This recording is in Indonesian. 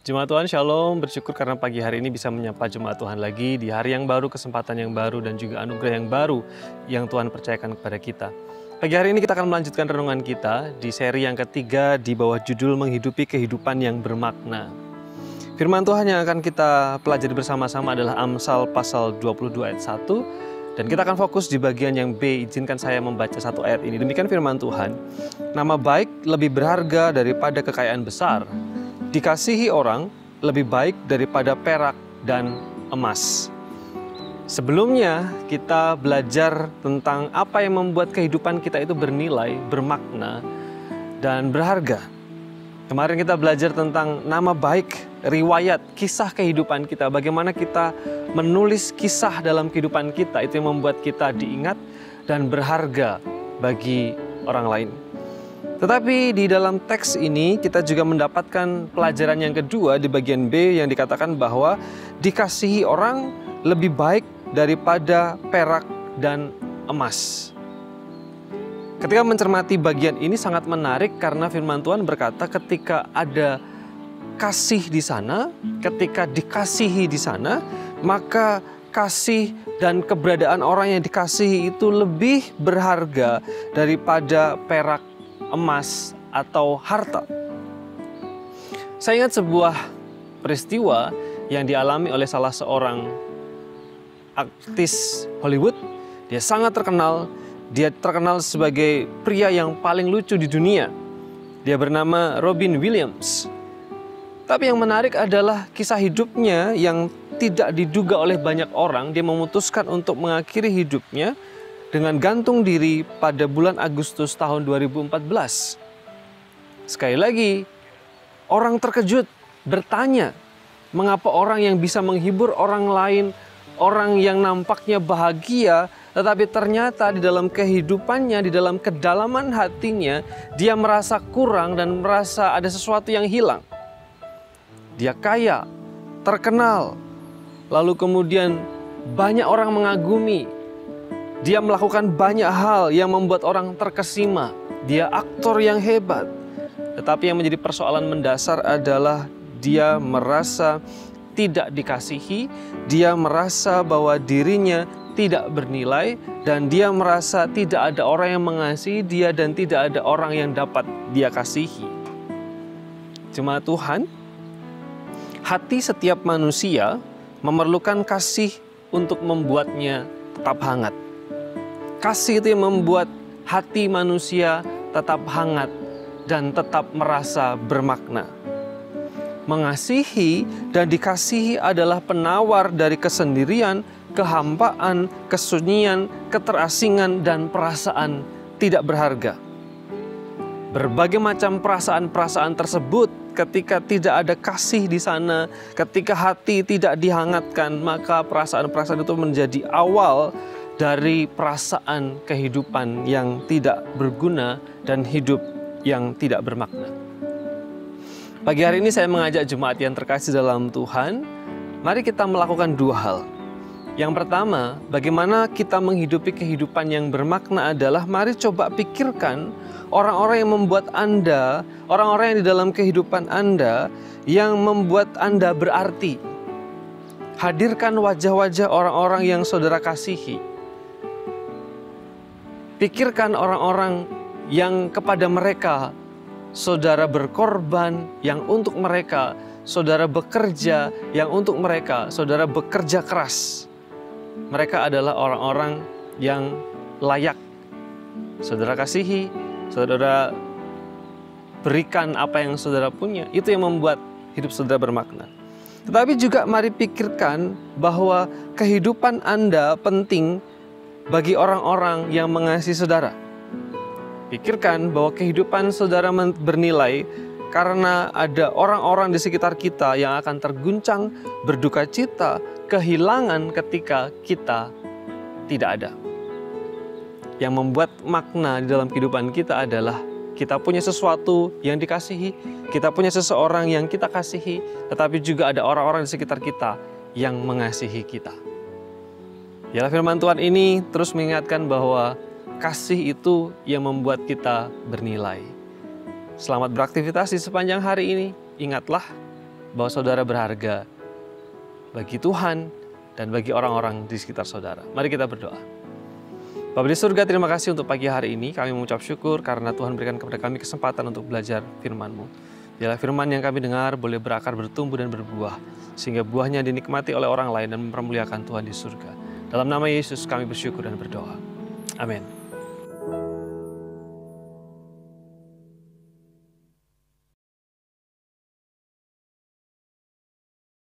Jemaat Tuhan Shalom, bersyukur karena pagi hari ini bisa menyapa Jemaat Tuhan lagi di hari yang baru, kesempatan yang baru, dan juga anugerah yang baru yang Tuhan percayakan kepada kita. Pagi hari ini kita akan melanjutkan renungan kita di seri yang ketiga di bawah judul Menghidupi Kehidupan yang Bermakna. Firman Tuhan yang akan kita pelajari bersama-sama adalah Amsal pasal 22 ayat 1, dan kita akan fokus di bagian yang B. Izinkan saya membaca satu ayat ini. Demikian firman Tuhan, nama baik lebih berharga daripada kekayaan besar, dikasihi orang lebih baik daripada perak dan emas. Sebelumnya kita belajar tentang apa yang membuat kehidupan kita itu bernilai, bermakna, dan berharga. Kemarin kita belajar tentang nama baik, riwayat, kisah kehidupan kita. Bagaimana kita menulis kisah dalam kehidupan kita, itu yang membuat kita diingat dan berharga bagi orang lain. Tetapi di dalam teks ini kita juga mendapatkan pelajaran yang kedua di bagian B yang dikatakan bahwa dikasihi orang lebih baik daripada perak dan emas. Ketika mencermati bagian ini sangat menarik karena firman Tuhan berkata ketika ada kasih di sana, ketika dikasihi di sana, maka kasih dan keberadaan orang yang dikasihi itu lebih berharga daripada perak, emas, atau harta. Saya ingat sebuah peristiwa yang dialami oleh salah seorang artis Hollywood. Dia sangat terkenal. Dia terkenal sebagai pria yang paling lucu di dunia. Dia bernama Robin Williams. Tapi yang menarik adalah kisah hidupnya yang tidak diduga oleh banyak orang. Dia memutuskan untuk mengakhiri hidupnya dengan gantung diri pada bulan Agustus tahun 2014. Sekali lagi, orang terkejut bertanya, mengapa orang yang bisa menghibur orang lain, orang yang nampaknya bahagia, tetapi ternyata di dalam kehidupannya, di dalam kedalaman hatinya, dia merasa kurang dan merasa ada sesuatu yang hilang. Dia kaya, terkenal, lalu kemudian banyak orang mengagumi. Dia melakukan banyak hal yang membuat orang terkesima. Dia aktor yang hebat. Tetapi yang menjadi persoalan mendasar adalah dia merasa tidak dikasihi, dia merasa bahwa dirinya tidak bernilai, dan dia merasa tidak ada orang yang mengasihi dia dan tidak ada orang yang dapat dia kasihi. Jemaat Tuhan, hati setiap manusia memerlukan kasih untuk membuatnya tetap hangat. Kasih itu yang membuat hati manusia tetap hangat dan tetap merasa bermakna. Mengasihi dan dikasihi adalah penawar dari kesendirian, kehampaan, kesunyian, keterasingan, dan perasaan tidak berharga. Berbagai macam perasaan-perasaan tersebut ketika tidak ada kasih di sana, ketika hati tidak dihangatkan, maka perasaan-perasaan itu menjadi awal dari perasaan kehidupan yang tidak berguna dan hidup yang tidak bermakna. Pagi hari ini saya mengajak jemaat yang terkasih dalam Tuhan, mari kita melakukan dua hal. Yang pertama, bagaimana kita menghidupi kehidupan yang bermakna adalah mari coba pikirkan orang-orang yang membuat Anda, orang-orang yang di dalam kehidupan Anda yang membuat Anda berarti. Hadirkan wajah-wajah orang-orang yang saudara kasihi. Pikirkan orang-orang yang kepada mereka saudara berkorban, yang untuk mereka saudara bekerja, yang untuk mereka saudara bekerja keras. Mereka adalah orang-orang yang layak saudara kasihi, saudara berikan apa yang saudara punya. Itu yang membuat hidup saudara bermakna. Tetapi juga mari pikirkan bahwa kehidupan Anda penting bagi orang-orang yang mengasihi saudara. Pikirkan bahwa kehidupan saudara bernilai karena ada orang-orang di sekitar kita yang akan terguncang, berduka cita, kehilangan ketika kita tidak ada. Yang membuat makna di dalam kehidupan kita adalah kita punya sesuatu yang dikasihi, kita punya seseorang yang kita kasihi, tetapi juga ada orang-orang di sekitar kita yang mengasihi kita. Ya, firman Tuhan ini terus mengingatkan bahwa kasih itu yang membuat kita bernilai. Selamat beraktivitas di sepanjang hari ini. Ingatlah, bahwa saudara berharga bagi Tuhan dan bagi orang-orang di sekitar saudara. Mari kita berdoa. Bapa di surga, terima kasih untuk pagi hari ini. Kami mengucap syukur karena Tuhan berikan kepada kami kesempatan untuk belajar firman-Mu. Biarlah firman yang kami dengar boleh berakar, bertumbuh, dan berbuah, sehingga buahnya dinikmati oleh orang lain dan mempermuliakan Tuhan di surga. Dalam nama Yesus kami bersyukur dan berdoa. Amin.